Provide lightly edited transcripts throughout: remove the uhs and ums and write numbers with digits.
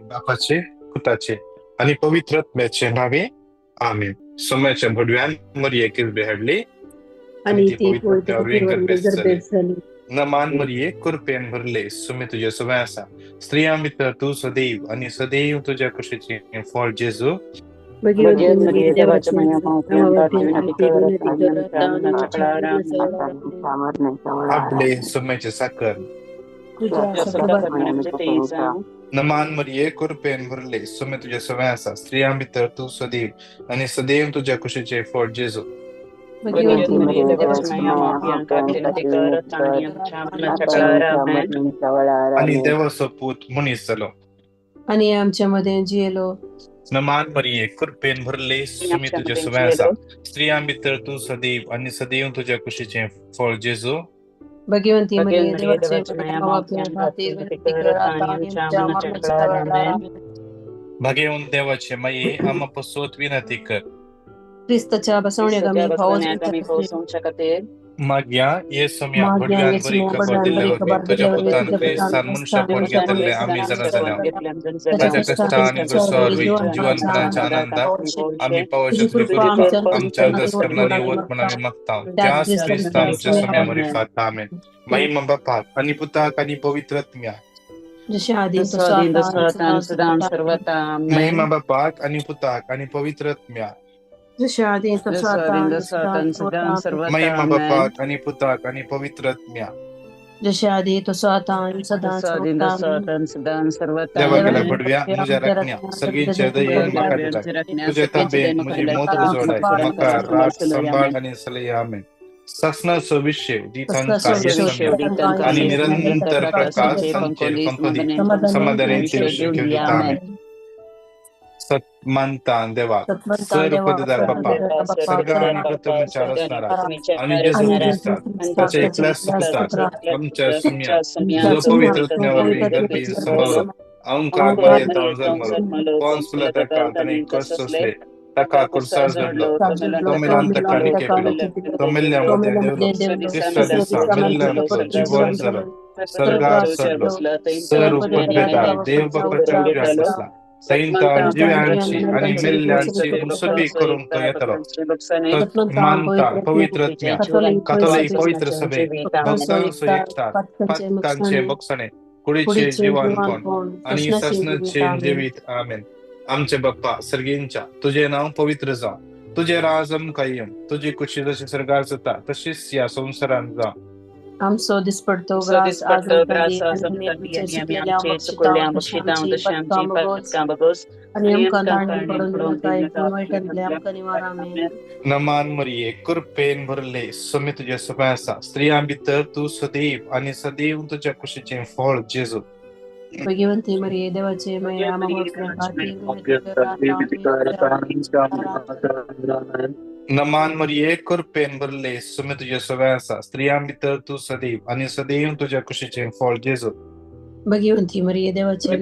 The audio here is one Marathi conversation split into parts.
बापाचे, पुताचे आणि पवित्र आत्म्याचे नावे आमेन. सोम्याच्या भडव्यान मरिये किरबे हडली आणि आणि ती ती पवित्र पवित्र आत्म्यावर फिरवली गरबेस झाली. गरबेस झाली. नमान मरिये कुरपेन भरले सुमे तुझ्या सुवासा स्त्रिया मित्र तू सदैव आणि सदैव तुझ्या कुशीचे फळ जेजू. भगवंती मरिये देवाच्या देवाचे महिमा नामावरती विनंती विनंती करत करत आणि आमच्या आपले सुम्याचे साखर तुझ्या सभात नमान मरिये कुरपेन भरले सुमे तुझ्या सुवासा स्त्रिया मित्र तू सदैव आणि सदैव तुझ्या कुशीचे फळ जेजू. भगवंती मरिये देवाचे आणि देवाचं पूत मुनीस झालो. आणि आमच्यामध्ये जियलो. नमान मरिये कुरपेन भरले सुमे तुझ्या सुवासा स्त्रिया मित्र तू सदैव आणि सदैव तुझ्या कुशीचे फळ जेजू. भगवंती मरिये देवाचे नामावरती विनंती करत आणि आमच्या मरणाच्या वेळेला भगवंत देवाचे माये आम्हापासून विनंती कर. ख्रिस्ताच्या बसवण्यागामी पोहोचू शकते माग्या ये सम्या माग्या भडव्यान बरी येसुम्या खबर बडव्यान बरी दिल्यावर खबर तुझ्या दिल्यावर पुतान तुझ्या पुतान क्रिस्तान मनुष्य ख्रिस्ताने फोन घेतले आम्ही जण झाल्या. त्याच्या कष्ट आणि दुःखावर जीवनपणाच्या आनंदात आम्ही पावसात तुझी कृपा करिता आमच्या आमच्या अंतःकरणाने अभ्यास करणारे वटवणावी म्हणावे मागता. मागता त्यात त्याच ख्रिस्त आमच्या समयावर ख्रिस्त फात आमेन. महिमा बापाक आणि पुताक आणि पवित्र आत्म्या जसे आधी तसं आता आणि सदा सर्वदा. महिमा बापाक आणि पुताक आणि पवित्र आत्म्या जसे आधी तसं आता आणि सदा सर्वदा. महिमा बापाक आणि पुताक आणि पवित्र आत्म्या जसे आधी तसं आता आणि सदा सर्वदा. देवाला भडव्या मुझ्या रखण्या सर्गींचे हृदय येऊन माका दिलाय तुझे ताबे मुझे मोत जोडाय मका राख संभाळ आणि सलय आमेन. ससनाचं विषय दिथांका हे सम्य आणि निरंतर प्रकाश संचेर पंखोदी समाधानांचे शिकवली आमेन. सत्मानता देवा सर पददार बाप्पा सर्ग आणि प्रथमच्या रचणारा आणि जे दिसतात त्याच्या एकल्याच सुखतात आमच्या सम्या जो पवित्र आत्म्यावर गर्भी संभावलो अहंकार मध्ये येता जन्मलो कोण सुला त्या काळाने कष्ट असले तका कुरसाळ जडलो तो मिलांतकाने केपिलो तो मिल्यामध्ये देवलो तिसऱ्या दिवसा मिल्यांचं जीवन झालं सर्गात चढलो सर उपद्वेता देव बापाच्या उजव्यात बसला सैंता जिव्यांची आणि मिल्यांची मुसबी करून तो येतलो. मानता पवित्र आत्म्या कथोलिक पवित्र सभे भक्तांचे एकतात पातकांचे बक्षणे कुडीचे जीवनपण आणि ससनाचे जीवित आमेन. आमचे बाप्पा सर्गींच्या तुझे नाव पवित्र जा तुझे राजम कायम तुझी कुशी जशी सर्गार जाता तशीच या संसारात जा. आमचो दिसपडतो ग्रास आज आमचे चुकलेल्या आणि आमकां दांडी पडून दिनाकाय पूर्ण वाईटांतले आमकां निवार आमेन. नमान मरिये कृपेन भरले सुमे तुझ्या सभासा स्त्रिया भितर तू सदैव आणि सदैव तुझ्या कुशीचे फळ जेजू. भगवंती मरिये देवाचे माया नमान मरिये कृपेन भरले सुमे तुझ्या सभासा स्त्रिया भितर तू सदैव आणि सदैव तुझ्या कुशीचे फळ जेजू. भगवंती मरिये देवाचे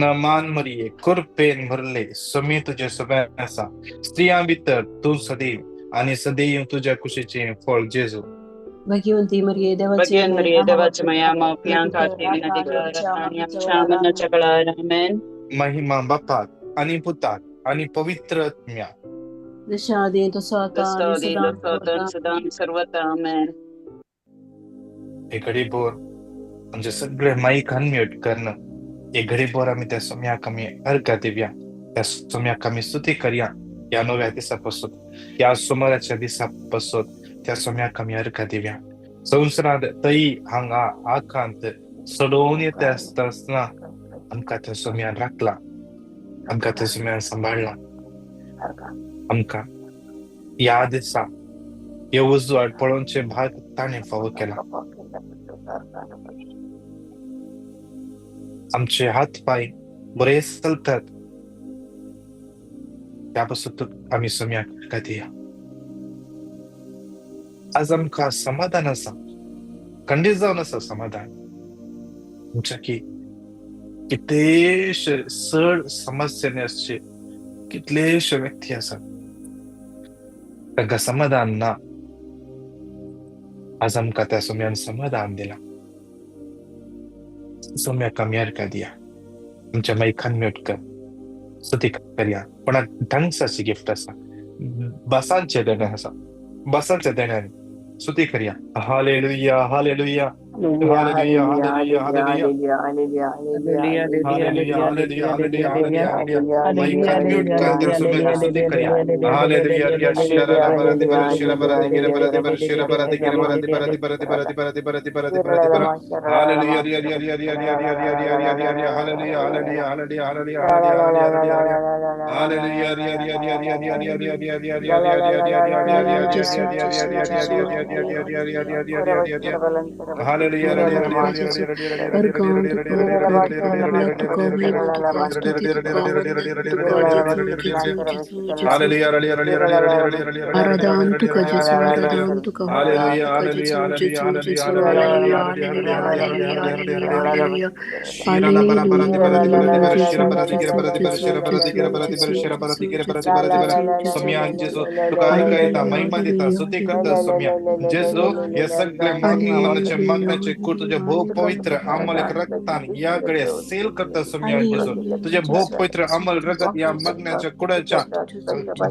नमान मरिये कृपेन भरले सुमे तुझ्या सभासा स्त्रिया भितर तू सदैव आणि सदैव तुझ्या कुशीचे फळ जेजू. भगवंती मरिये देवाचे महिमा बापाक आणि पुताक आणि पवित्र आत्म्या जशा आधी तसं आता आणि सदा एक घडी बोर म्हणजे सगळे माईक अनम्यूट करणं एक घडी बोर आम्ही त्या सोम्या कमी अर्घा देऊया त्या सोम्या कमी स्तुती करूया या नव्या दिवसापासून या सोमवारच्या दिवसापासून त्या सोम्या कमी अर्घा देऊया. संसारात तई हांगा आकांत सोडवून येते असताना आमका त्या सोम्यान राखला आमका त्या सोम्यान सांभाळला आमका या दिसा या उजवाड पळोनचे भाग ताणे फावो केला. आमचे हात पाय बरे चलतात त्यापासून आम्ही सोम्या कधी आज आमका समाधान असा खंडित जाऊन असा समाधान आमच्या की कितलेशे सड समस्येने असचे कितलेशे व्यक्ती असतात तांकां समाधान ना आज आमकां त्या सोम्यान समाधान दिला सौम्य कमियार कर दिया आमच्या माईखान म्यूट कर स्तुती करया पण ढंगसाची गिफ्ट असा बसांचे देणे असा बसांचे देण्याने स्तुती करया hallelujah hallelujah hallelujah hallelujah hallelujah hallelujah hallelujah hallelujah hallelujah माईखान म्यूट कर दे सौम्य स्तुती करया हालेलुया या शरा बरदी बर शरा बरदी गिरे बरदी बर शरा बरदी गिरे बरदी बरदी बरदी बरदी बरदी बरदी बरदी बरदी बर हालेलुया या या या या या या या या या या या hallelujah hallelujah hallelujah hallelujah Somia Jesu तुका ऐकायता महिमा देता स्तुती करता सोम्या जेजो या सगळे मनाचे मागण्याचे कुट तुझे भोग पवित्र अमल रक्तान याकडे सील करता सोम्या जेजो तुझे भोग पवित्र अमल रगत या मागण्याच्या कुडाच्या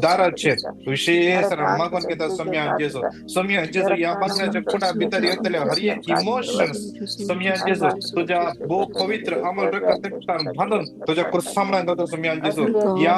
दाराचे विशेष मागून घेता सोम्या जेजो या मागण्याच्या कुडा भितर येतले हर एक इमोशन्स सोम्या जेजो तुझ्या भोग पवित्र अमल रगत भांडून तुझ्या कुर्सामणा करता सोम्या जेजो या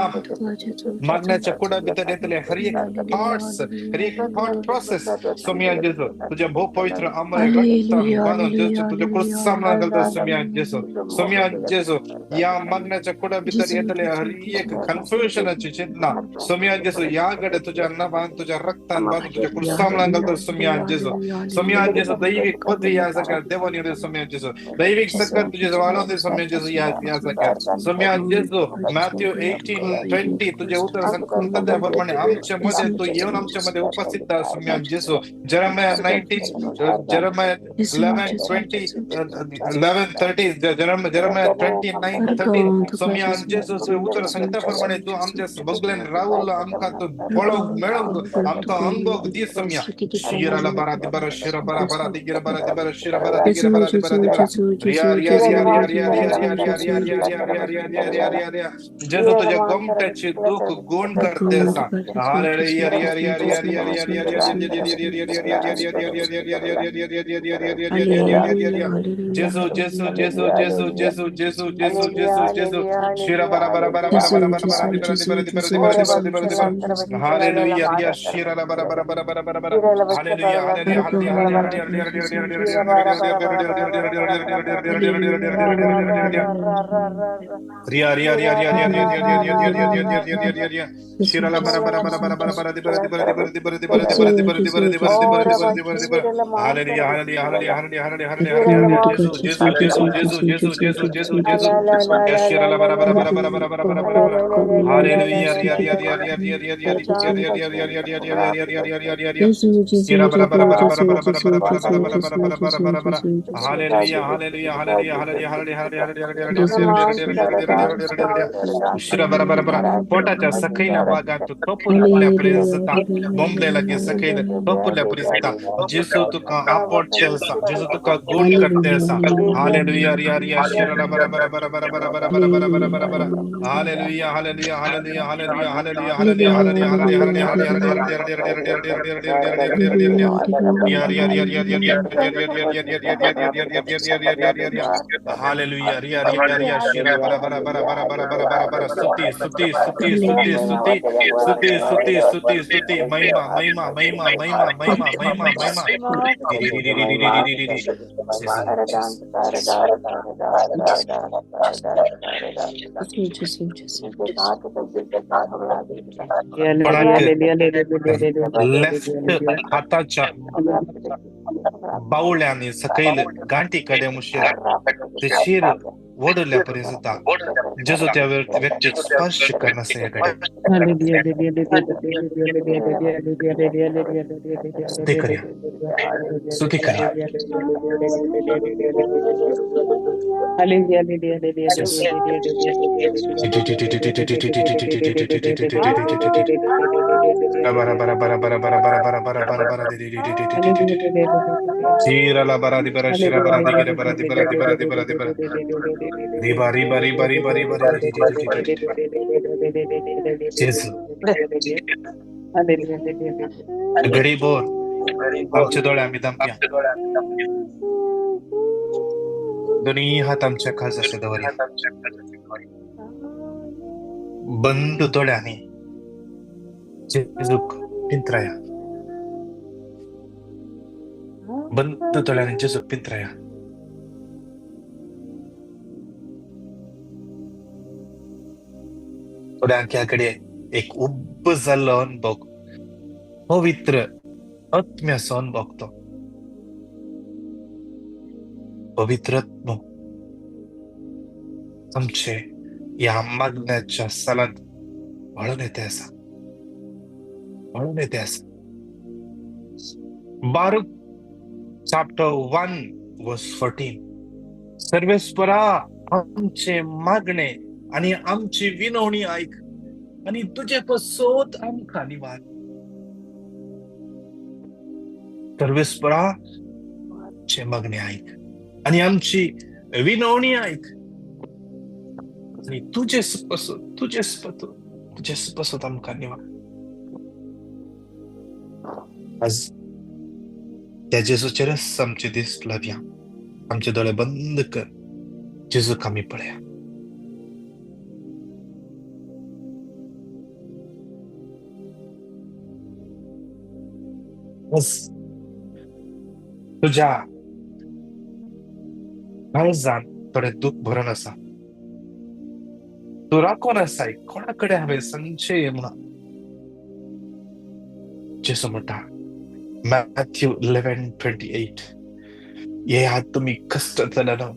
मागण्याच्या कुडा भितर येतले हर एक थॉट्स हर एक थॉट प्रोसेस सोम्या जेजो तुझ्या भोग पवित्र अमल रगत भांडून जेजो तुझ्या कुर्सामणा करता सोम्या जेजो या मागण्याच्या कुडा भितर येतले हर एक कन्फ्युजनची चिंता सोम्या जेजो याकडे तुझ्या नभान तुझ्या रक्तान बांधून तुझ्या कुर्सामणा करता सोम्या जेजो दैविक पदवी या सगळ्या देवानी सोम्या जेजो दैविक सगळ्यात तुझे जवानोदे सोम्या जेजो या सगळ्या सोम्या जेजो मॅथ्यू 18:20 तुझे उत्तर सांगतात त्याप्रमाणे आमच्या मध्ये तू येऊन आमच्या मध्ये उपस्थित आहे सोम्या जेजो जेरेमिया 11:30 जेरेमिया 29:13 सोम्या जेजो उत्तर सांगताप्रमाणे तू आमच्या बगलेन राहुल आमका तू फळो मिळव आमका अंगोग दी सोम्या शिराला बराती बर शिरा बरा बराती गिरा बराती बर शिरा बराती गिरा बराती बराती रिया जेजो तुझ्या गोमट्याचे दुःख गुण करते सा hallelujah Jeju Jeju Jeju Jeju Jeju Jeju Jeju Jeju Jeju शिरा बरा बरा बरा बरा बरा बरा हालेलुया रिया शिरा बरा बरा बरा बरा बरा बरा हालेलुया हालेलुया रिया रिया रिया रिया रिया रिया रिया रिया शिराला बरा बरा बरा बरा बरा बरा hallelujah hallelujah hallelujah hallelujah hallelujah जेजू जेजू जेजू जेजू जेजू जेजू जेजू शिराला बरा बरा बरा बरा बरा बरा बरा बरा हालेलुया रिया रिया रिया रिया रिया रिया रिया रिया रिया रिया रिया रिया रिया रिया शिरा बरा बरा बरा बरा बरा बरा बरा बरा बरा बरा बरा बरा hallelujah hallelujah hallelujah hallelujah hallelujah शिरा बरा बरा बरा पोटाच्या सखैल्या भागात टोपुल्या परिसता बोंबलेला की सखैल टोपुल्या परिसता जेजू तुका आपटतेसा जेजू तुका गुण करतेसा हालेलुया रिया रिया शिरा बरा बरा बरा बरा बरा बरा बरा बरा बरा बरा बरा hallelujah hallelujah hallelujah hallelujah hallelujah hallelujah hallelujah hallelujah hallelujah रिया रिया रिया शिरा बरा बरा बरा बरा बरा बरा बरा बरा स्तुति स्तुति स्तुति स्तुति स्तुति स्तुति स्तुति स्तुति स्तुति महिमा महिमा महिमा महिमा महिमा महिमा महिमा लेफ्ट हाताच्या बावल्याने सकैल गांठीकडे मुशीर ते शिर ओढल्यापर्यंत सुद्धा जेजू त्या व्यक्तीत स्पर्श करणं या घडी स्तुती करूया, स्तुती करूया. Yes. Shira la bara di bara shira bara di gira bara di bara di bara di bara di bara riba riba riba riba riba जेजू घडी बोर आमचे डोळे आम्ही दामया दोन्ही हात आमच्या खाजाच्या दवरी बंद डोळ्याने जेजूक पिंतराया बंद डोळ्याने जेजूक पिंतराया थोड्यांकडे एक उब जाल्लो अनुभव पवित्र आत्म्याचो अनुभव तो पवित्र आत्मो आमचे या मागण्याच्या सालांत वळून येते असा वळून येते असा बारूक chapter 1 verse 14 सर्वेस्परा आमचे मागणे आणि आमची विनवणी ऐक आणि तुझे पसोत आमका निवार सर्वेस्परा आमचे मागणे ऐक आणि आमची विनवणी ऐक आणि तुझेच पसोत आमका निवार आज त्या जेजूचे रस आमचे दिस लावया आमचे डोळे बंद कर जेजू कमी पडया तुझ्या काळजान थोडे दुःख भरून असा तू राखून असाय कोणाकडे हवे संशय म्हणा जेसू म्हणता Matthew 11:28 ये हात तुम्ही कष्ट झाल्यानं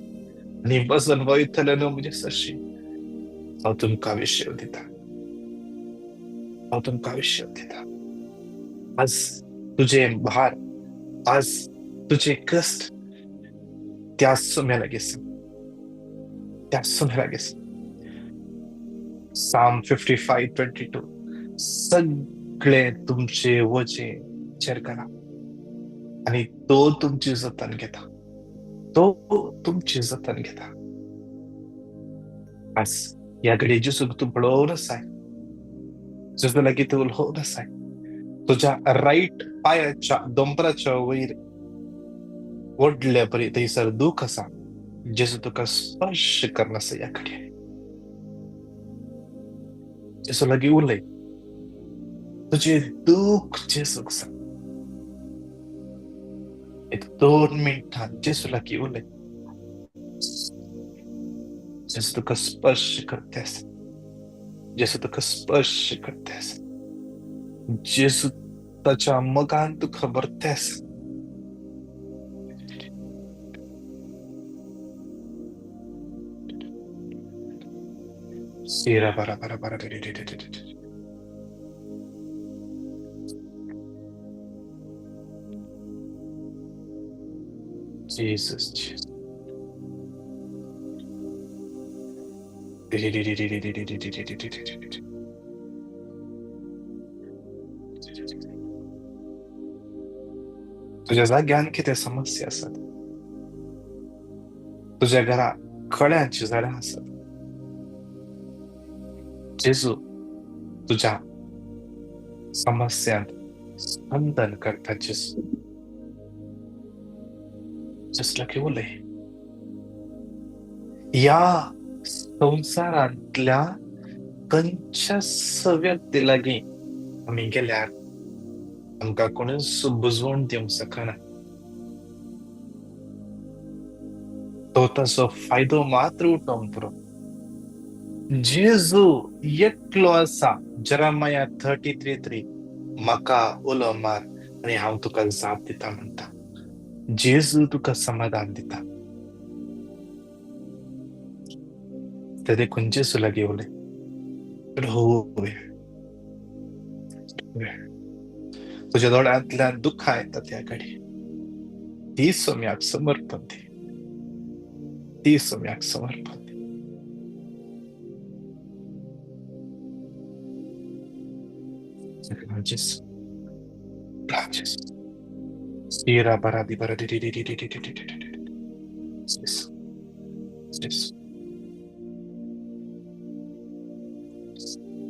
आणि वजन वैथल्यानं म्हणजे सशी तुमका विषय देता आज तुझे भार आज तुझे कष्ट त्या सुम्याला गेस Psalm 55:22 सगळे तुमचे वजे विचार करा आणि तो तुमची जतन घेता आज या घडी जेजू तू पळवूनच आहे जेजू लागी तू उलवूनच आहे तुझ्या राईट पायाच्या दोंपराच्या वैर ओढल्यापर्यंत थंयसर दुःख असा जेजू तुका स्पर्श करण्यास या घडी जेजू लागी उलय तुझे दुःख जेजूक सांग एक 2 मिनिटात जेजूला घेऊन जेजू तुका स्पर्श करतेस जेजू त्याच्या मगान तुका भरतेस सीरा बारा बारा बारा Jesus. तुझ्या जाग्यान किती समस्या असतात तुझ्या घरा खड्यांची झाडा असतात जेजू तुझ्या समस्यांत स्पंदन करतात जेजू just like you lay या संसारातल्या कंच्या व्यक्ती लागी आम्ही गेल्यार आमका कोणीच बुजवून देऊ शकना तो ताचो फायदो मात्र उठोवंक पुरो जेजू एकलो आसा जेरेमिया 33:3 म्हाका उलो मार आनी हांव तुका जाप दिता म्हणटा जेजू तुका समाधान दिता ते देखून जेसूला घेवले. होय, तुझ्या डोळ्यातल्यान दुःख येतात त्याकडे, ती सोम्याक समर्पण दे, ती सोम्याक समर्पण दे. जेसू, जेसू. Sira baradi baradi di di di di di di di di di di. Jesu, Jesu.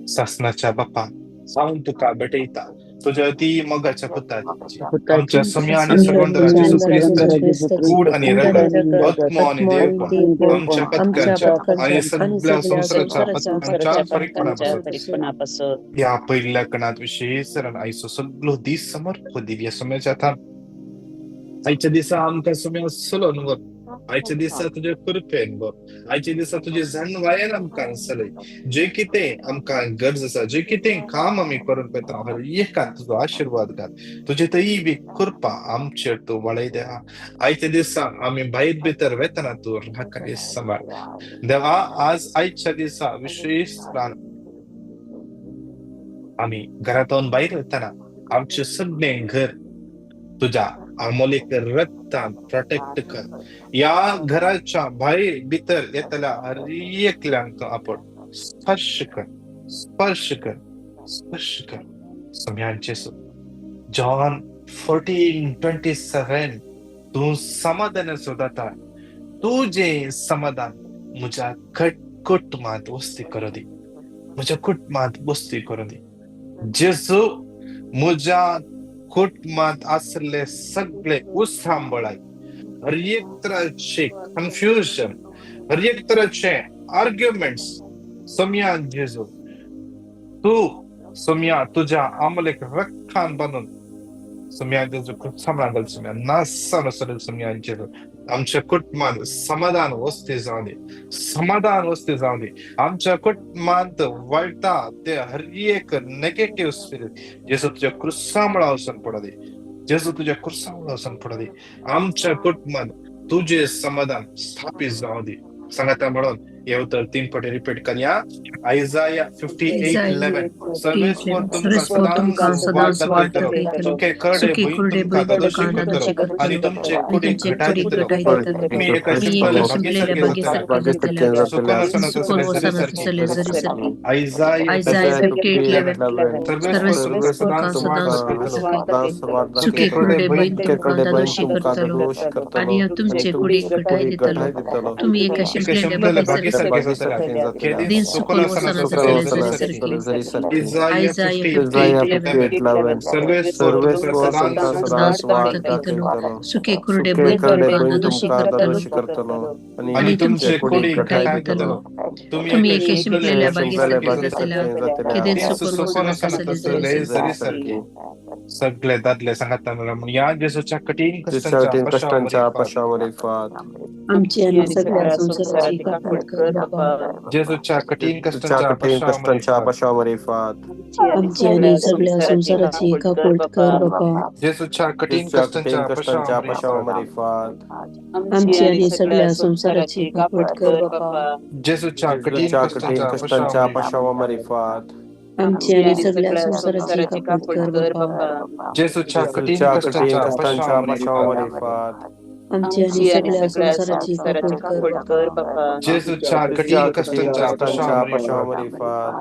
शासनाच्या बाप्पा, सांगून तुका बेटयता तुझ्या ती मगाच्या पुताची आमच्या सम्या आणि सर्वंतरा जेसू ख्रिस्ताची कूड आणि रगत, आत्मा आणि देवपण आमच्या पत्कांच्या आणि सगळ्या संसाराच्या पत्कांच्या परिपणापासून या पहिल्या कणात विशेष आईसो सगळं दीस समर्प दिव्या सम्याच्या थांब. आजच्या दिसा आमकां सम्या सलोन वर, आजच्या दिसा तुझे कृपेन वर, आजच्या दिसा तुझे जाणवायेन आमकां सलय. जे कितें आमकां गरज आसा, जे कितें काम आमी करून पळयता, हर एकान तुजो आशीर्वाद घाल. तुजे तई बी कृपा आमचेर तूं वळय देवा. आजच्या दिसा आमी भायर भितर वेतना तूं राखणे सांबाळ देवा. आज आजच्या दिसा विशेष आमी घरातून भायर वेतना आमचे सगळे घर तुझ्या अमोलिक रक्तान प्रोटेक्ट कर. या घराच्या भायर भितर येतल्या हर एकल्यांक आपण स्पर्श कर, स्पर्श कर, स्पर्श कर. सम्यांचे जॉन 14:27 तू समाधान सोदता, तू जे समाधान म्हज्या कुटुंबात वस्ती करू दे, म्हज्या कुटुंबात वस्ती करू दे. जेजू म्हज्या कुटुंबात असले सगळे उसांबळाय, हर एक तराचे कन्फ्युजन, हर एक तराचे आर्ग्युमेंट्स सम्या जेजू तू सम्या तुझ्या अमलेक रक्तान बांधून सम्या जेजू खूप सांभाळ सम्या नासान सर सम्या जेजू आमच्या कुटुंबात समाधान वस्ती जाऊ दे, समाधान वस्ती जाऊ दे. आमच्या कुटुंबात वाईटा ते हर एक नेगेटिव्ह स्पिरिट जेसू तुझ्या कृसामुळे अवसन पडू दे, जेसू तुझ्या कृसामुळे अवसन पडू दे. आमच्या कुटुंबात तुझे समाधान स्थापित जाऊ दे. सांगता म्हणून येवतर 3 पटे रिपीट करूया. आयजाया 58:11 सर्वेस्वर तुमका सदांच वाटतो, सुखे करडे भुईन तुमका दादोशी करतलो आणि तुमचे कुडी घटाय दितलो. तुम्ही एका शिंपलेल्या बागेसारखे सुकोन वसनात सले. आयजाया 58:11 सर्वेस्वर तुमका सदांच वाटतो, सुखे करडे भुईन तुमका दादोशी करतलो आणि तुमचे कुडी घटाय दितलो. तुम्ही एका शिंपलेल्या बागेसारखे दिन सुकोन वसनात सुखे कुरडे दोषी करतलो आणि तुमचे कुडी घटाय दितलो. तुम्ही एके शिंपलेल्या बागेसारखे दिन सुकोन वसनात सगळे दादले सांगता म्हणून या जेसूच्या कठीण कष्टांच्या पशावर फात आमची आणि सगळ्या संसाराची कापड कर बाबा. जेसूच्या कठीण कष्टांच्या पशावर फात आमची आणि सगळ्या संसाराची कापड कर बाबा. जेसूच्या कठीण कष्टांच्या पशावर फात आमची आणि सगळ्या संसाराची कापड कर बाबा. जेसूच्या कठीण कष्टांच्या पशावर फात आमची आणि सगळ्या संसाराची कापड कर बाबा. जेसूच्या कठीण कष्टांच्या पशावर फात आमची आणि सगळ्या संसाराची कापड कर बाबा. जेसूच्या कठीण कष्टांच्या पशावर फात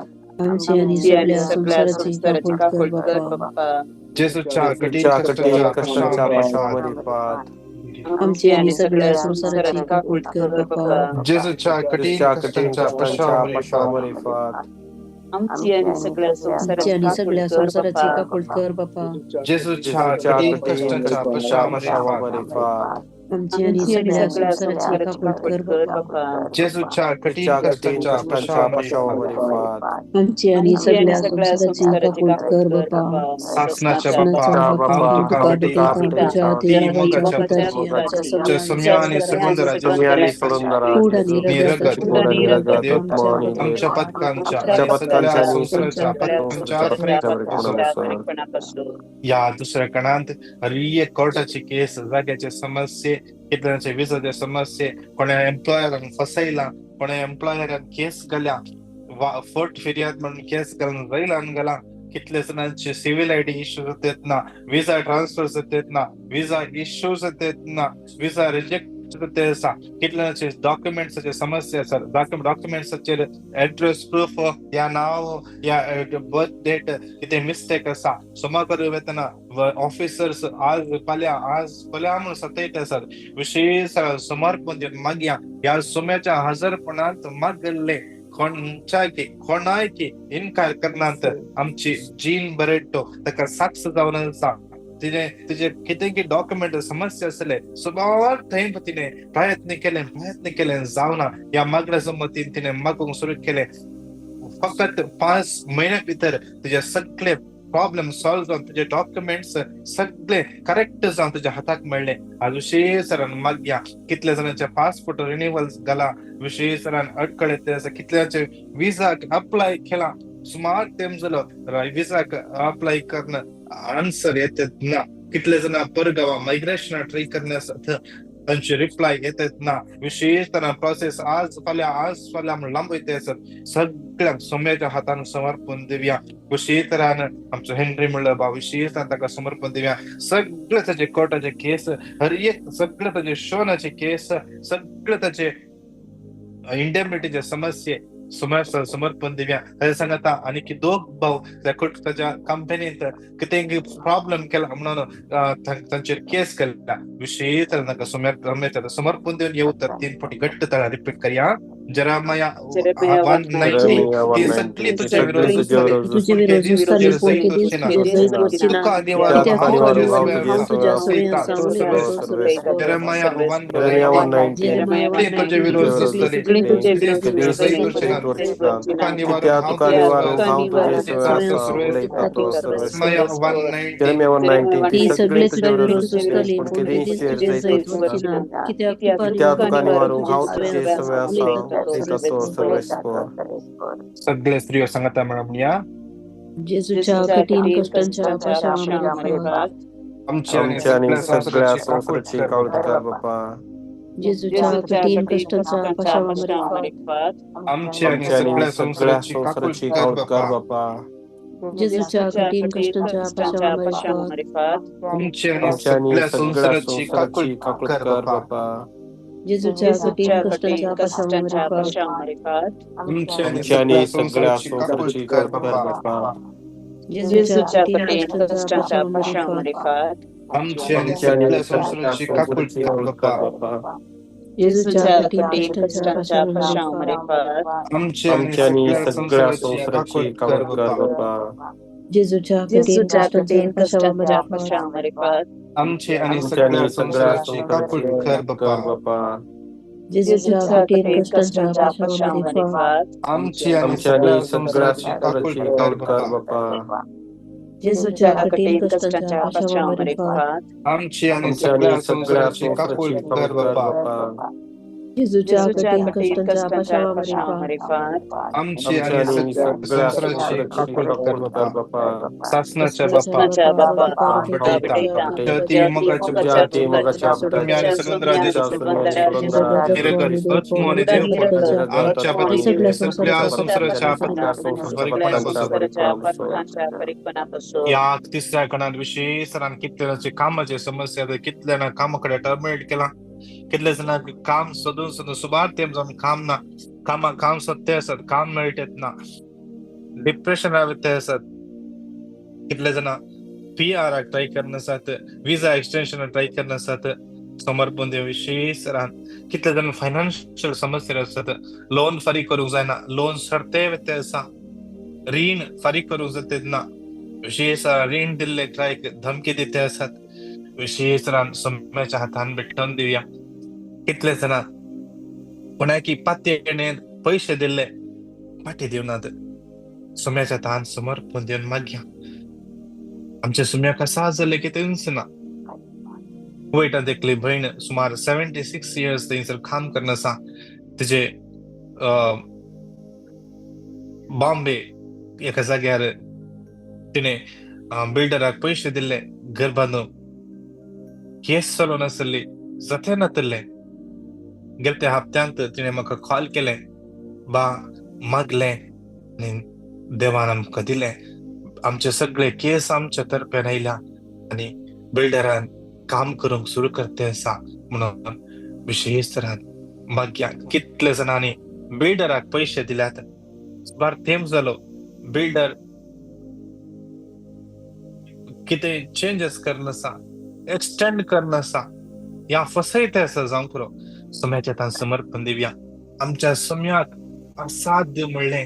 आमची आणि सगळ्या संसाराची कापड कर बाबा. जेसूच्या कठीण कष्टांच्या पशावर फात आमची आणि सगळ्या संसाराची कापड कर बाबा. जेसूच्या कठीण कष्टांच्या पशावर फात आमची आणि सगळ्या संसाराची कापड कर बाबा. जेसूच्या कठीण कष्टांच्या पशावर फात आमची आणि सगळ्या संसाराची कापड कर बाबा. जेसूच्या कठीण कष्टांच्या पशावर फात आमची आणि सगळ्या संसाराची कापड कर बाबा. शासनाच्या बाप्पा सम्या आणि आमच्या पत्कांच्या या दुसऱ्या कणांत हर एक कोर्टाची केस जाग्याच्या समस्ये कितल्याशे विजाचे समस्ये, कोणा एम्प्लॉयरान फसयला, कोणा एम्प्लॉयरान केस केल्या, फोर्ट फिर्याद म्हणून केस घालून जैलान गेला, कितले जणांचे सिव्हिल आयडी इश्यूज जातात ना, विजा ट्रान्सफर जातात ना, विजा इश्यूज जातात ना, विजा रिजेक्ट जाते आसा, कितल्याचे डॉक्युमेंट्साचे समस्या आसा, डॉक्युमेंट्साचेर एड्रेस प्रूफ या नाव या बर्थ डेट कितें मिस्टेक आसा, सुमा करूं वेतना ऑफिसर्स आज फाल्यां म्हणून सतयत आसात, विशेष समर्पण दिवन मागया ह्या सुम्याच्या हजरपणांत मागले कोणाय की इन्कार करनात आमची जीन बरेटो ताका साक्ष जावन आसा, तिचे कितें डॉक्युमेंट समस्या आसले सुमार थंय तिने प्रयत्न केले जावना, या मागण्या जमतीन तिने मागूंक सुरू केले. फकत 5 महिन्या भितर तुझे सगळे प्रॉब्लेम सॉल्व जावन तुझे डॉक्युमेंट्स सगळे करेक्ट जावन तुझ्या हाताक मेळ्ळे. आज विशेषरान मागया कितले जणांचे पासपोर्ट रिन्युअल घाला, विशेषरान अडकळे ते आसा, कितल्याचे विजाक अप्लाय केला, सुमार टाइम जालो विजाक अप्लाय करणं आन्सर येतात ना, कितले जण परगावा मायग्रेशन ट्राय करण्यासाठी तांचे रिप्लाय येतात ना, विशेष प्रोसेस आज फाल्यां लांबयते आसत. सगळ्यांक सोम्याच्या हातान समर्पण दिवया. विशेष तरान आमचो हेनरी म्हणलं बा विशेष ताका समर्पण दिवया. सगळे ताचे कोर्टाचे केस, हर एक सगळे ताचे शोनाचे केस, सगळे ताचे इंडेमिनिटीचे समस्ये समर्पण दिवया. ताचे सांगता आणि की दोग भाऊ ताच्या कंपनीत कितें प्रॉब्लेम केला म्हणून तांचेर केस केला, विशेष ताका समर्पण दिवन येऊ तर 3 फावटी घट्ट तळा रिपीट करया. जरामाया 1:19 ती सगळी तुझ्या विरोधात जरामाया 1:19 तुझ्या विरोधात सगळे स्त्रियो सांगता मॅडम या जेजूच्या कठीण कष्टांच्या पाशामध्ये आमच्या आणि सगळ्या संसाराची काळजी कर बाप्पा. जेजूच्या कठीण कष्टांच्या पाशामध्ये आमच्या आणि सगळ्या संसाराची काळजी कर बाप्पा. जेजूच्या कठीण कष्टांच्या पाशामध्ये आमच्या आणि सगळ्या संसाराची काळजी कर बाप्पा. जेजूच्या कठीण कष्टांच्या पाशामध्ये आमच्या आणि सगळ्या संसाराची कर बाप्पा. जेजूच्या कठीण कष्टांच्या पाशामध्ये आमच्या आणि सगळ्या संसाराची काळजी कर बाप्पा. जेजूच्या कठीण कष्टांच्या पाशामध्ये आमच्या आणि सगळ्या संसाराची काळजी कर बाप्पा. जेजूच्या कठीण कष्टांच्या पाशामध्ये आमच्या आणि सगळ्या संसाराची काळजी कर बाप्पा. जेजूच्या कठीण कष्टांच्या पाशामध्ये आमच्या आणि सगळ्या संसाराची काळजी कर बाप्पा. जेजूच्या कठीण कष्टांच्या पाशामध्ये आमच्या आणि सगळ्या संसाराची काळजी कर बाप्पा. जेजूच्या कठीण कष्टांच्या पाशामध्ये आमची आणि सगळ्या संसाराची काळजी कर बाप्पा. सासनाच्या बाप्पा ती मगाच्या तुम्ही आणि सगळ्या आमच्या सगळ्या संसाराच्या या तिसऱ्या कणात विशेष कितल्याचे कामाचे समस्या कितल्या कामाकडे टर्मिनेट केला, कितले जण काम सोदून सुमार तेम जाऊन काम सत्य असत, काम मेळटेत ना, डिप्रेशन रावते असत, कितले जण PR ट्राय करण्यासात, विजा एक्सटेन्शन ट्राय करण्यासात समर्पण देव विशेष कितले जण फायनान्शियल समस्या असतात, लोन फारीक करूंक जायना, लोन सरते वेते असा, रीण फारीक करूंक जाते ना, विशेष रीण दिल्ले ट्राय धमकी दिते असतात, विशेष सम्याच्या हातान भेटून दिवया. कितले जण कोणाकी पात्ये पैसे दिले पाठी दिवनात, सुम्याच्या हातान समर्पण देऊन मागया. आमच्या सुम्या कसा झाले की तेच ना वैटा देखली बहीण सुमार 76 इयर्स थंयसर काम करनासा, तिचे बॉम्बे एका जाग्यार तिने बिल्डराक पैसे दिले घर बांधून, केस चलोवन आसली, जाते नातले गेल्या हप्त्यांत तिने म्हाका कॉल केले बा मागले आनी देवान आमकां दिले आमचे सगळे केस आमच्या तर्फे आयल्या आनी बिल्डरान काम करूंक सुरू करते आसा म्हणून विशेष तरान मागया कितले जाणांनी बिल्डराक पैसे दिल्यात बार थेंब जालो बिल्डर कितें चेंजेस करना आसा एक्सटेंड करना आसा या फसयते आसा जावं पुरो सोम्याच्या तान समर्पण दिवया आमच्या सोम्याक असाध्य म्हणलें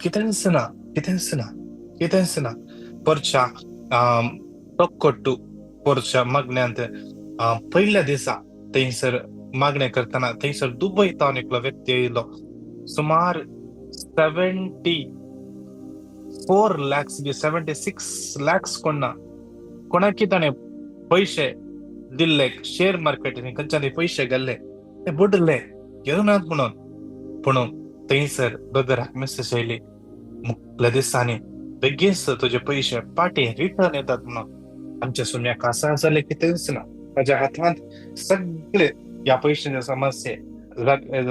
कितेंच ना परच्या टोक्कोट्टू परच्या मागण्यांत पहिल्या दिसा थंयसर मागणे करताना थंयसर दुबय तावन एकलो व्यक्ती येयलो सुमार 74 lakhs 76 lakhs कोणाकी ताणें पैसे दिल्ले शेअर मार्केटीन खंयच्यानी पैसे घाल्ले ते बुडले घेवनात म्हणून पूण थंयसर ब्रदराक मेसेज येयली मुखल्या दिसांनी बेगीन तुजे पैसे पाटी रिटर्न येतात म्हणून आमच्या सुम्याक आसा जाल्यार कितेंच ना माझ्या हातांत सगळे या पैशांचे समस्ये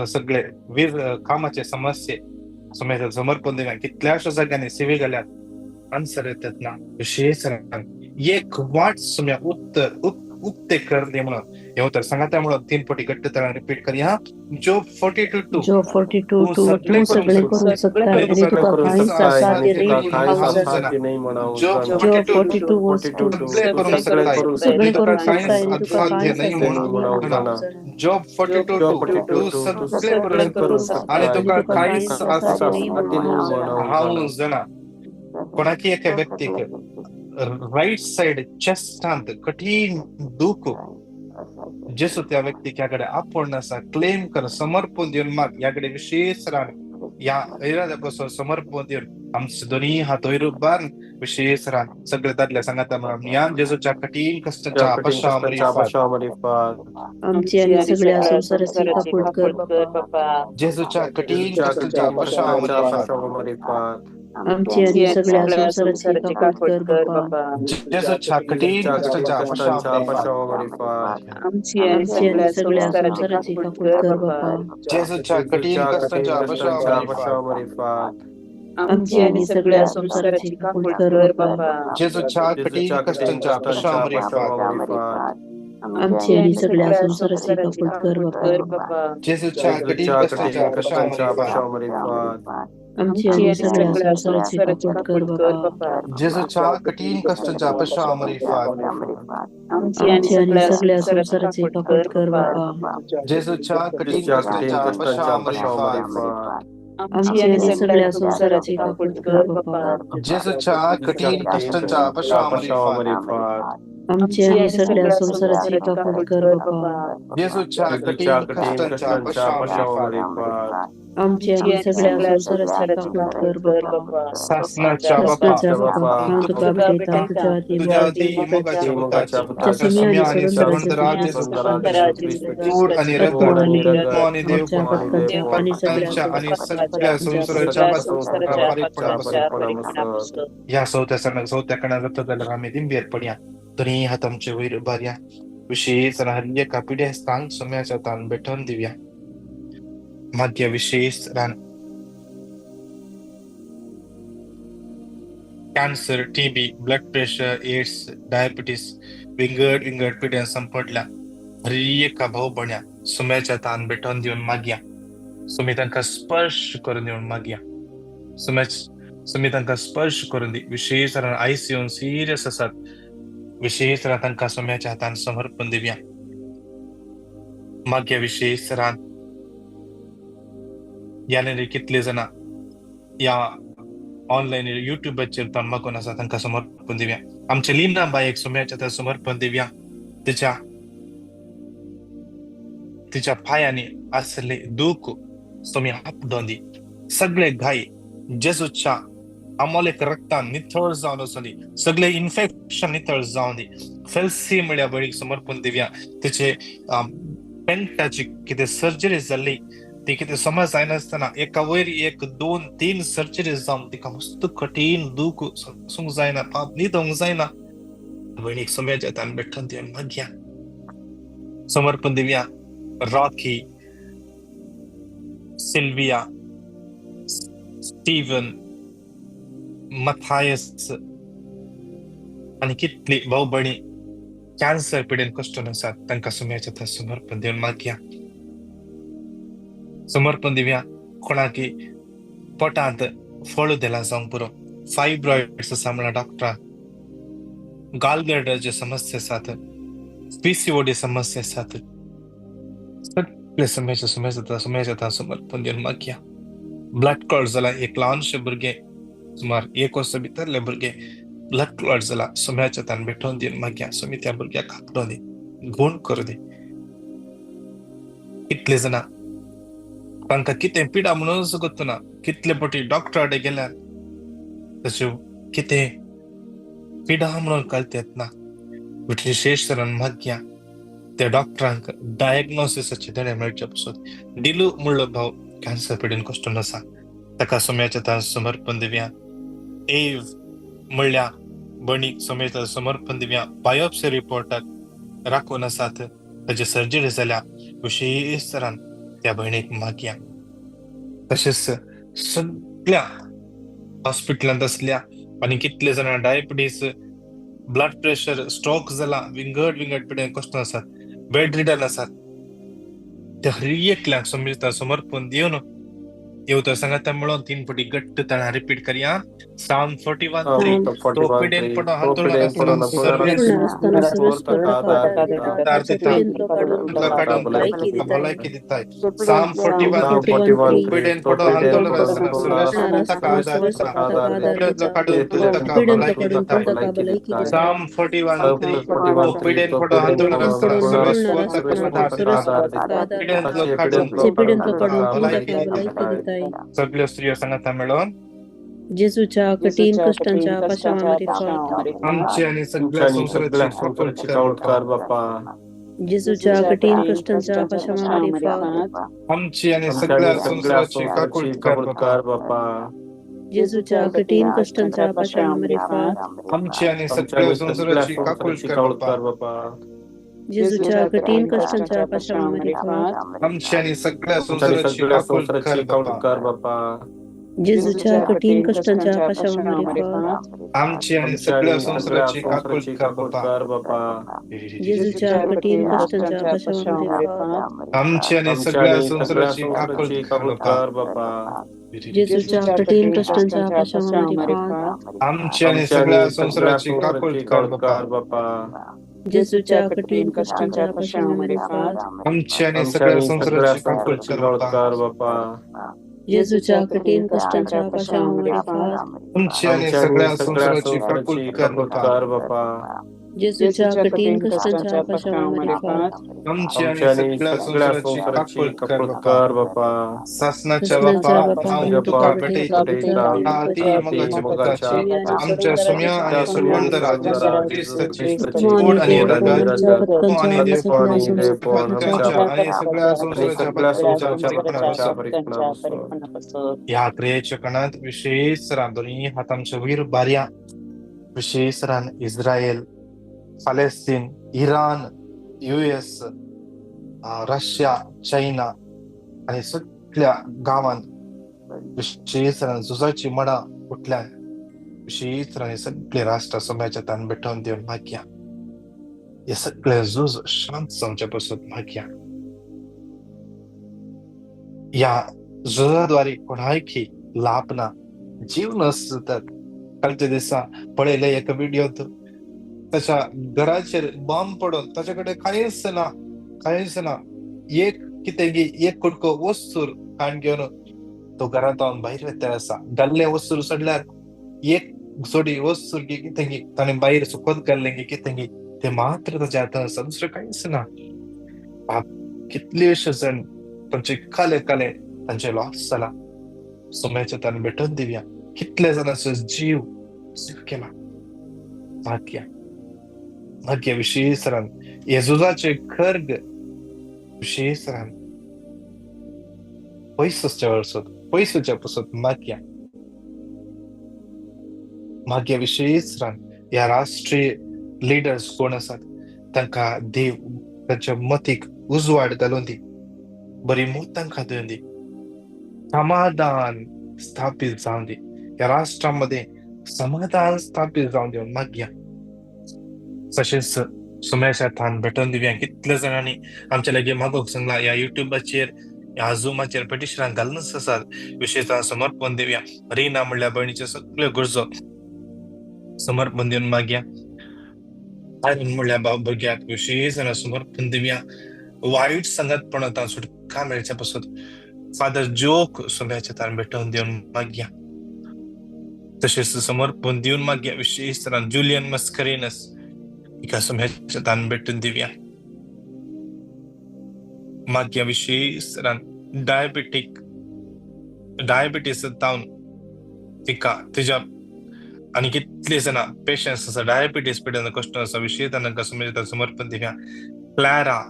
सगळे कामाचे समस्ये सुम्याचे समर्पण दिल्या कितल्याशा जाग्यांनी सेवे घाल्यात आन्सर येतात ना विशेष एक वाट सुम्या उत्तर उक्ते करणे म्हणून हे उत्तर सांगा म्हणून 3 पटी घट्ट तळा रिपीट करूया जॉब 42:2 जो 42 तू सगळे करू शकता आणि तुका काहीच असाध्य नाही म्हणावं जॉब जो 42:2 42 सगळे करू शकता सगळे करू शकता काहीच आणि तुका असाध्य काहीच नाही म्हणून जॉब 42:2 तू सगळे करू शकता आणि तुका काहीच असाध्य नाही म्हणून जना कोणाकी एका व्यक्तीक राईट साइड चेस्टांत कठीण दुःख जेसू त्या व्यक्तीकडे आपण असा क्लेम कर समर्पण देऊन माग याकडे विशेष रान या ऐरापासून समर्पण देऊन आमचे दोन्ही हात बांध विशेष रान सगळे दादल्या सांगता म्हणून या जेसूच्या कठीण कष्टाच्या अपशामध्ये आमची आणि सगळ्या संसाराची कापूट कर बाप्पा जेसूच्या कठीण कष्टाच्या अपशामध्ये आमची आणि सगळ्या संसाराची कापूट कर बाप्पा जेसूच्या कठीण कष्टाच्या अपशामध्ये आमची आणि सगळ्या संसाराची कापूट कर बाप्पा जेसूच्या कठीण कष्टाच्या अपशामध्ये आमची आणि सगळ्या संसाराची कापूट कर बाप्पा जेसूच्या कठीण कष्टाच्या अपशामध्ये आमची आणि सगळ्या संसाराची कापूट कर बाप्पा जेसूच्या कठीण कष्टाच्या अपशामध्ये आमची आणि सगळ्या संसाराची कापूट कर बाप्पा जेसूच्या कठीण कष्टाच्या अपशामध्ये आमची आणि सगळ्या संसाराची कापूट कर बाप्पा जेसूच्या कठीण कष्टाच्या अपशामध्ये आमची आणि सगळ्या संसाराची कापूट कर बाप्पा जेसूच्या कठीण कष्टाच्या अपशामध्ये आमची आणि सगळ्या संसाराची कापूट कर बाप्पा जेसूच्या कठीण कष्टाच्या अपशामध्ये आमची आणि सगळ्या संसाराची कापूट कर बाप्पा शासनाच्या बाप्पा तुका भेटा तुझ्या मुगाच्या आणि सर्वंत आणि रक्त आणि देव आणि सगळ्या संसाराच्या या सौत्या कणा जाता जाल्यार आमी दिंबेर पडया दोन्ही हात आमचे वयर उबारया विशेष रान एका पिढ्या स्थान सोम्याच्या तान बेठोन दिवया माग्या विशेष रान cancer TB blood pressure AIDS diabetes विंगड पिढ्या संपडल्या हरी एका भाऊ बण्या सोम्याच्या तान बेठोन दिवन मागया सोमी तांकां स्पर्श करून दिवन मागया सोमी तांकां स्पर्श करून दी विशेष रान आयसीयून सिरियस आसात विशेष रान तांकां सोम्याच्या हातान समर्पण दिवया माग्या विशेष रान याने कितले जाणा या ऑनलाईन युट्यूबाचेर तान मागून आसा तांकां समर्पण दिवया आमच्या लिना बायक सोम्याच्या हातान समर्पण दिवया तिच्या पायांनी असले दूख सोमी आपडोन दी सगळे घाई जेजूच्या अमोलेक रक्तान नितळ जावन वचोनी सगळे इन्फेक्शन नितळ जावन दी फेल्सी म्हळ्या बळीक समर्पण दिवया तिचे पेंटाची कितें सर्जरी जाल्ली ती कितें समज जायनासतना एका वयर 1, 2, 3 सर्जरी जावन तिका मस्त कठीण दूख सोंसूंक जायना पाप न्हिदोंक जायना बळीक सोम्याच्या तान बेठोन दिवन मागया समर्पण दिवया रॉकी, सिल्विया, स्टीव्हन, मथायस आणि कितली भाऊ बहिणी कॅन्सर पिडेन कष्ट नसात तांकां सुम्याच्या थंय समर्पण दिवन मागया. समर्पण दिवया कोणाकी पोटांत फळ दिला जावंक पुरो, फायब्रॉइड्स आसा म्हणल्यार डॉक्टरां, गालब्लॅडरचे समस्या आसात, पीसीओडी समस्या आसात, सगळे सुम्याच्या समर्पण दिवन मागया. ब्लड क्लॉट जाला एक ल्हानशे भुरगे सुमार 1 वर्स भितरले भुरगे ब्लड क्लॉट जाला सुम्याच्या तान भेटोवन दिवन मागया. सुमी त्या भुरग्याक आंकडो दी, गूण करूं दी. कितले जाणां तांकां कितें पिडा म्हणूनच गोतूना, कितले फावटी डॉक्टराडे गेल्यार तशें कितें पिडा म्हणून कळटा येतना विशेशतरान मागया त्या डॉक्टरांक डायग्नोसिसाचे धडे मेळचे पसून. डिलू म्हणलो भाव कॅन्सर पिडेन कष्ट नसा ताका सुम्याच्या थंय समर्पण दिवया. एव म्हणल्या बणीक सुम्याच्या समर्पण दिवया. बायोप्सी रिपोर्टाक राखून आसात, ताची सर्जरी जाल्या विशेश तरान त्या भयणीक मागया. तशेंच सगळ्या हॉस्पिटलांत आसल्या आनी कितले जाणां डायबिटीस, ब्लड प्रेशर, स्ट्रोक जाला, विंगड पिडेन कष्ट आसात, बेड रिडन आसात, त्या हर एकल्याक सुम्याच्या समर्पण दिवन येवतर सांगात मेळोन 3 फावटी घट्ट ताळा रिपीट करया. Psalm 41:3 तो पिडेन पडो हांतरुणार आसतना काडून भलायकी दिताय. Psalm 41:3 पिडेन पडो हांतरुणार आसतना ताका आदार दिता, काडून तूं ताका भलायकी दिताय. Psalm 41:3 तो पिडेन पडो हांतरुणार आसतना आदार दिता, पिडेन काडून भलायकी दिताय. सगळ्यो स्त्रियो सांगात मेळोन जेजूच्या कठीण कष्टांच्या पाशांवरी फाट. आमची आणि सगळ्या संसाराची कावळकार बापा. जेजूच्या कठीण कष्टांच्या पाशांवरी फाट. आमची आणि सगळ्या संसाराची कावळकार बापा. जेजूच्या कठीण कष्टांच्या पाशांवरी फाट. आमची आणि सगळ्या संसाराची कावळकार बापा. जेजूच्या कठीण कष्टांच्या पाशांवरी फाट. आमची आणि सगळ्या संसाराची कावळकार बापा. जेजूच्या कठीण कष्टांच्या पाशांवरी फाट. आमची आणि सगळ्या संसाराची कावळकार बापा. जेजूच्या कठीण कष्टांच्या पाशांवरी फाट. आमची आणि सगळ्या संसाराची कावळकार बापा. जेजूच्या कठीण कष्टांच्या पाशांवरी फाट. आमची आणि सगळ्या संसाराची कावळकार बापा. जेजूच्या कठीण कष्टांच्या पाशांवरी फाट. आमची आणि सगळ्या संसाराची कावळकार बापा. जेजूच्या कठीण कष्टांच्या पाशांवरी फाट. आमची आणि सगळ्या संसाराची कावळकार बापा. जेजूच्या कठीण कष्टांच्या पाशांवरी फाट. आमची आणि सगळ्या संसाराची कावळकार बापा. सासनाच्या बापा हांव तुका भेटयता आमच्या सुम्या आणि सुरवंदरा जेजू ख्रिस्ताची ओड आणि रगत आणि देवपण आणि सगळ्या संसाराच्या ह्या क्रियेच्या कणात विशेष रान दोन्ही हातांच्या वयर बार्या विशेष रान इस्रायल, फालेस्तीन, इराण, US, रशिया, चायना आणि सगळ्या गावांत विशेष झुजाची मळां उठल्यान विशेष सगळे राष्ट्र सोम्याच्या तान भेटोवन दिवन मागया. हे सगळे झूज शांत जावचे पासून मागया. या झुजाद्वारे कोणायकी लाभ ना, जीव नसतात. कालच्या दिसा पळयले एक व्हिडिओत त्याच्या घराचेर बॉम्ब पडून त्याच्याकडे काहीच ना एक एक कुडको वस्तूर काण घेवन तो घरात भायर वेतार आसा. घाल्ले वस्तूर सोडल्यार एक जोडी वस्तूर कितें ताणें भायर सुकोत घाल्लें कितें ते मात्र ताच्या हातान आसा, दुसरें कांयच ना. कितलेशे जण तांचे काले तांचे लॉस जाला. सोम्याच्या तान भेटोवन दिवया. कितले जाणांचो जीव केला भाग्य विशेष रान येजूजाचे खर्ग विशेष रान पयसूच्या पासून मागया विशेष रान या राष्ट्रीय लिडर्स कोण आसात तांकां देव त्यांच्या मतीक उजवाड घालून दी, बरी मोतां खात्यान दी, समाधान स्थापित जाऊन दे. या राष्ट्रामध्ये समाधान स्थापित जाऊन देऊन मागया. तसेच सुमेशात थान भेटून दिव्या कितल्या जणांनी आमच्या लगे मागोक सांगला या युट्यूबाचेर या झुमाचेर पेटिशनां घालूनच आसात. विशेषतः समर्पण दिव्या रिना म्हणल्या बहिणीचे सगळे गरजो समर्पण देऊन मागया. आयरन म्हणल्या भुरग्याक विशेष समर्पण दिव्या वाईट संगतपणांतल्यान सुटका मेळच्या पासून फादर जोक सुम्याच्या तान भेटून देऊन मागया. तसेच समर्पण देऊन मागया विशेष तरान जुलियन मस्करेनस एका सुम्याच्या तान भेटून दिव्या मागया. विशेष तरान डायबिटीस जावन तिका तिच्या आणि कितले जण पेशंट्स आसा डायबिटीस पिडेन कष्ट आसा विशेष तांकां सुम्याच्या समर्पण दिव्या. क्लॅरा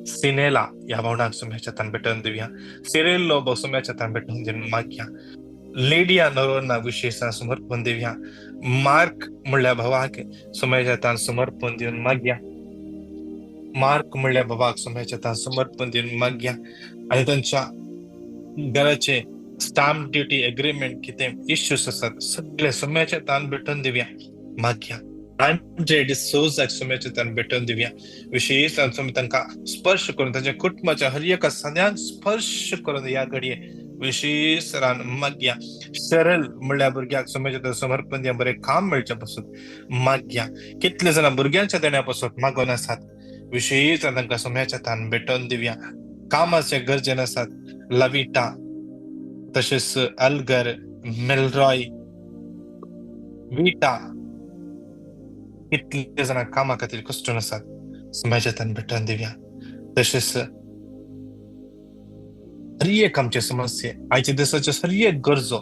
सिनेला या भावनाक सुम्याच्या तान भेटून दिव्या. सिरेल्लो सुम्याच्या तान भेटून देऊन मागया. लेडिया नरोना विशेष समर्पण दिव्या. मार्क म्हणल्या भावाक सुम्याच्या तान समर्पण देऊन मागया. मार्क म्हणल्या भावाक सुम्याच्या तान समर्पण देऊन मागया. आणि त्यांच्या घराचे स्टॅम्प ड्युटी एग्रीमेंट कितें इश्यूज आसात सगळे सुम्याच्या तान भेटून दिव्या मागया. आंड्रे डिसोजाक सुम्याच्या तान भेटून दिव्या. विशेष तांकां स्पर्श करून त्यांच्या कुटुंबाच्या हर एका सद्यांक स्पर्श करून या घडये विशेष रान मागया. सरल म्हणल्या भुरग्याक सुम्याच्या समर्पण दिया बरें काम मेळच्या पासून मागया. कितले जण भुरग्यांच्या देण्यापासून मागोन आसात विशेष तांकां सुम्याच्या तान भेटून दिव्या. कामाचे गरजेन आसात लविटा तसेच अल्गर मेलरॉय विटा कितले जण कामा खातीर कश्टून आसात सुम्याच्या तान भेटून दिव्या. तसेच हर एक आमचे समस्ये आयच्या दिसाच्या हर एक गरजो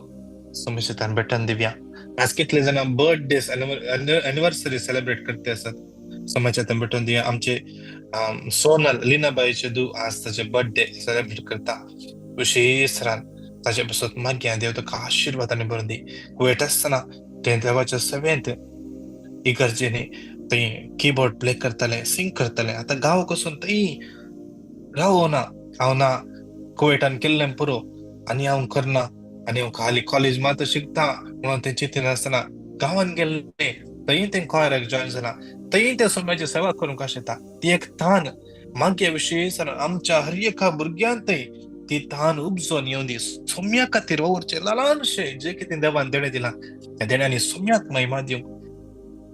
सुम्याच्या तान भेटून दिव्या. आज कितले जण बर्थडे एनिव्हर्सरी सेलिब्रेट करते असतात सुम्याच्या तान भेटून दिव्या. आमचे सोनल लीनाबाईचे दू आज ताचे बर्थडे सेलिब्रेट करता विशेष रान ताचे पासून मागया. देव तुका आशीर्वादाने भरून दी. कुवेट आसतना ते देवाच्या सेवेंत इगर्जेने ते कीबोर्ड प्ले करतले सिंग करतले. आता गांव कसून थंय रावो ना हांव ना कुवेटान केल्लें पुरो आनी हांव करना आनी हांव खाली कॉलेज मात शिकता म्हणून ते चिंतीन आसतना गांवान गेल्ले थंय ते कॉयराक जॉइन जाला थंय ते सुम्याची सेवा करूंक आशेता. ती एक तान मागया विशेष आमच्या हर एका भुरग्यांतय ती तान उपजोन येवन दी. सुम्या खातीर वरचे ल्हानशे जे कितें देवान देणें दिला त्या देण्यानी सुम्याक महिमा दिवंक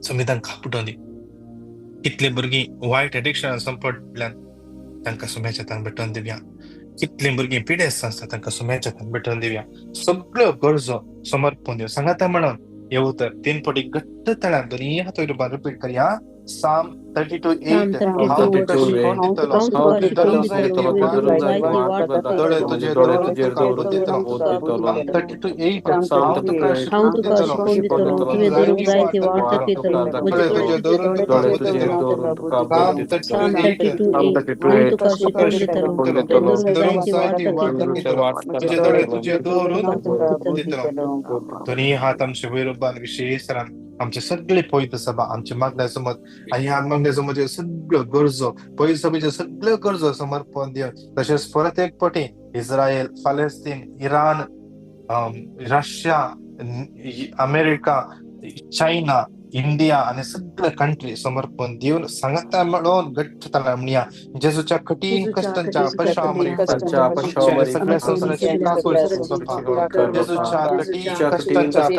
सुमी तांकां आपटोवन दी. कितले भुरगीं वायट एडिक्शनान संपटल्यान तांकां सुम्याच्या तान भेटोवन दिव्या. कितली भुरगीं पिडेस्त आसता तांकां सुम्याच्या तान भेटोवन दिव्या. सगळ्यो गरजो समर्पण दिवं सांगाता म्हणून हे उतर 3 फावटी घट्ट तळ्यान बरी हातोय रुपान रिपीट करया. Psalm 32:8 हांव तुका शिकवण दितलो दोळे तुजे दवरून तुका बोध दितलो. Psalm 32:8 हांव तुका शिकवण दितलो तुवें धरून जायती वाट दाखयतलो म्हजे तुजे दवरून तुका बोध दितलो. Psalm 32:8 हांव तुका शिकवण दितलो तुवें धरून जायती वाट दाखयतलो म्हजे दोळे तुजे दवरून बोध दितलो. दोन्ही हात आमचे वयर उबारून विशेष रान आमचे सगळे पवित्र सभा आमचे मागण्या समज आणि ह्या मागण्या समज सगळ्यो गरजो पवित्र सभेच्यो सगळ्यो गरजो समर्पण दिवन तशेंच परत एक फावटी इस्रायल फालेस्तीन इराण रशिया अमेरिका चायना इंडिया आणि सगळे कंट्री समर्पण दिवन सांगता म्हणून घट्ट तळ्यान म्हणया. जेजूच्या कठीण कष्टांच्या पश्चामरी सगळ्या संसाराची काकूळ जेजूच्या कठीण कष्टांच्या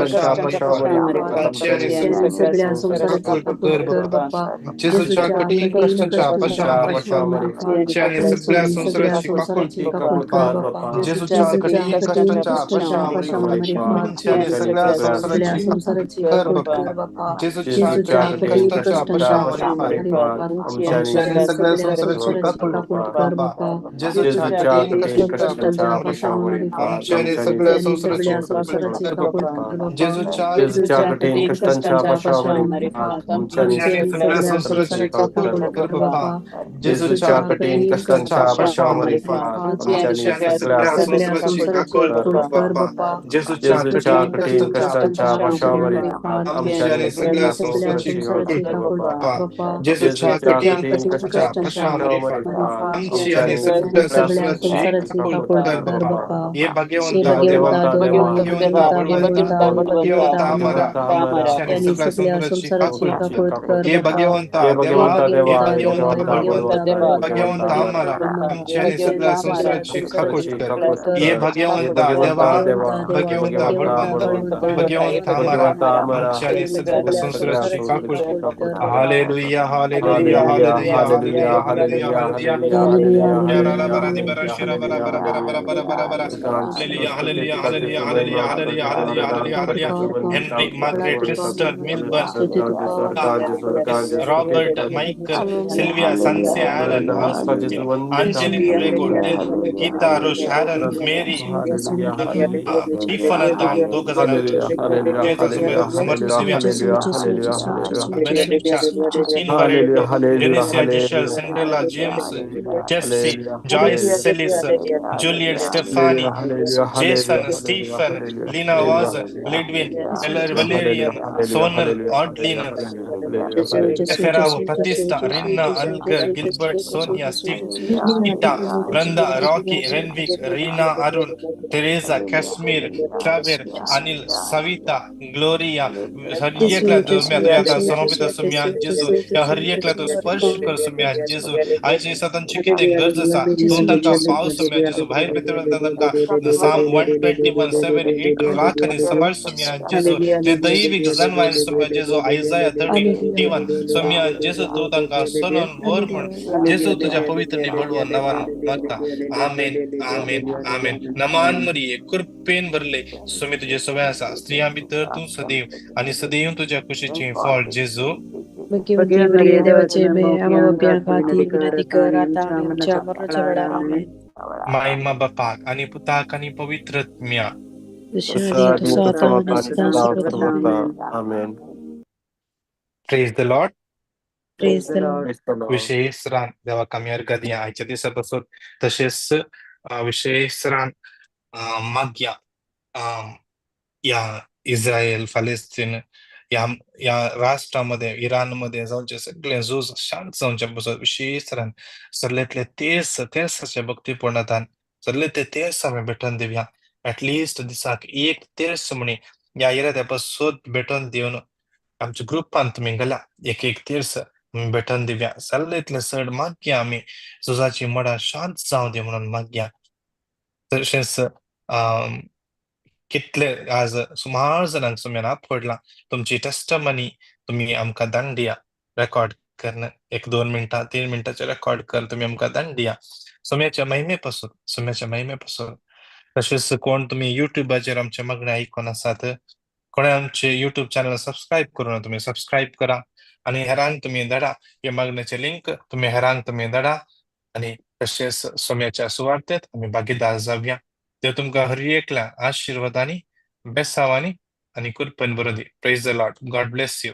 जेजूच्या कठीण कष्टांच्या पश्चामरी सगळ्या संसाराची काकूळ जेजूच्या कठीण कष्टांच्या पश्चामरी सगळ्या संसाराची कर बाप्पा. जेजूच्या कठीण कष्टाच्या पश्चामरी सगळ्या संसाराची काकूळ कर बाप्पा. जेजूच्या कठीण कष्टाच्या पश्चामरी सगळ्या संसाराची कर बाप्पा. जेजूच्या कठीण कष्टाच्या पश्चामरी सगळ्या संसाराची काकूळ कर बाप्पा. जेजूच्या कठीण कष्टाच्या पश्चामरी सगळ्या संसाराची काकूळ कर बाप्पा. जेजूच्या कठीण कष्टाच्या पश्चामरी सगळ्या संस्थांची कृपा जेजूच्या कठीण कष्टाच्या कष्टामध्ये आमची आणि सगळ्या संस्थांची कर बापा ये भगवंता देवा भगवंता बळवंता भगवंता आम्हाला आमची आणि सगळ्या संस्थांची काकूट ये भगवंता देवा ये भगवंता बळवंता भगवंता आम्हाला आमची आणि सगळ्या संस्थांची काकूट कर ये भगवंता देवा भगवंता बळवंता भगवंता आम्हाला आमची आणि सगळ्या संस्थांची काकूट hallelujah hallelujah hallelujah hallelujah hallelujah hallelujah याराला बरादी बरा शिरा बरा बरा बरा बरा बरा बरा बरा hallelujah hallelujah hallelujah hallelujah hallelujah hallelujah hallelujah hallelujah Henry Margaret Crystal Milburn Robert Michael Sylvia सन्से Alan Austin Angeline Rego Geeta रोश एरन मेरी टिफनतान 2000 समर्थिव्या बेनेडिक्ट इनवरेटो जेनेसिया जिशल सेंडेला जेम्स जेस्सी जॉयस सेलिस Juliet Stephanie Jason Stephen Lina Vaz लिडविन वलेरियन सोनल ऑडलिन एफेराव प्रतिष्ठा रिन्ना अलगर गिल्बर्ट सोनिया स्टीटा ब्रंदा Rocky Renwick Reena Arun Teresa Kashmir ट्रावेर अनिल सविता ग्लोरिया हर एकला तुझ्या समर्पित सुम्या जेजू या हर एकला तू स्पर्श कर सुम्या जेजू आयचे सतनची किती गरज असा तू तंका पाऊस सुम्या जेजू बाहेर भीतर तंका साम 121:7-8 राखणी संभाळ सुम्या जेजू ते दैविक जनवायन सुम्या जेजू आयजाया 31 सुम्या जेजू तू तंका सनन वर म्हण जेजू तुझ्या पवित्र निबडवा नवन मागता आमेन आमेन आमेन नमान मरिये कृपेन भरले सुमी तुझे सवयासा स्त्रिया भितर तू सदैव आणि सदैव तुझ्या खुशीची फळ जेजू देवाचे विनंती कर आता आमच्या मरणाच्या वेळेला आमेन. महिमा बापाक आणि पुताक आणि पवित्रत्म्या प्रेज द लॉर्ड विशेष रान देवा कमी अर्घ या आजच्या दिवसापासून तसेच विशेष रान माग्या या इस्रायल फलस्तीन या राष्ट्रामध्ये इराणमध्ये जाऊनचे सगळे झूज शांत जाऊनच्या बसत विशेष रान सरलेतले तेच भक्तीपूर्णतान सरले तेच आम्ही भेटून देऊया ऍटलिस्ट दिसाक एक तेच म्हणे या इराद्यापासून भेटून देऊन आमच्या ग्रुपान तुम्ही गेला एक तीर्स भेटून देऊया सरलेतले सड माग्या आम्ही झुजाची मडा शांत जाऊ दे म्हणून माग्या तसेच कितले आज सुमार जणांक सुम्यान फोडला तुमची टेस्टमनी तुम्ही आमकां धाडून दिया रेकॉर्ड करणं 1-2 मिनिटां 3 मिनिटांचे रेकॉर्ड कर तुम्ही आमकां धाडून दिया सुम्याच्या महिमेपासून तसेच कोण तुम्ही युट्यूबाचेर आमचे मागणे आयकून आसात कोणी आमचे युट्यूब चॅनल सबस्क्राईब करून तुम्ही सबस्क्राईब करा आणि हेरांक तुम्ही धाडा हे मागण्याचे लिंक तुम्ही हेरांक तुम्ही धाडा आणि तसेच सुम्याच्या सुवार्थेत आम्ही भागीदार जाऊया ते तुमकां हर एकल्या आशीर्वादांनी बेसावानी आणि कृपेन बरोदी praise the lord God bless you.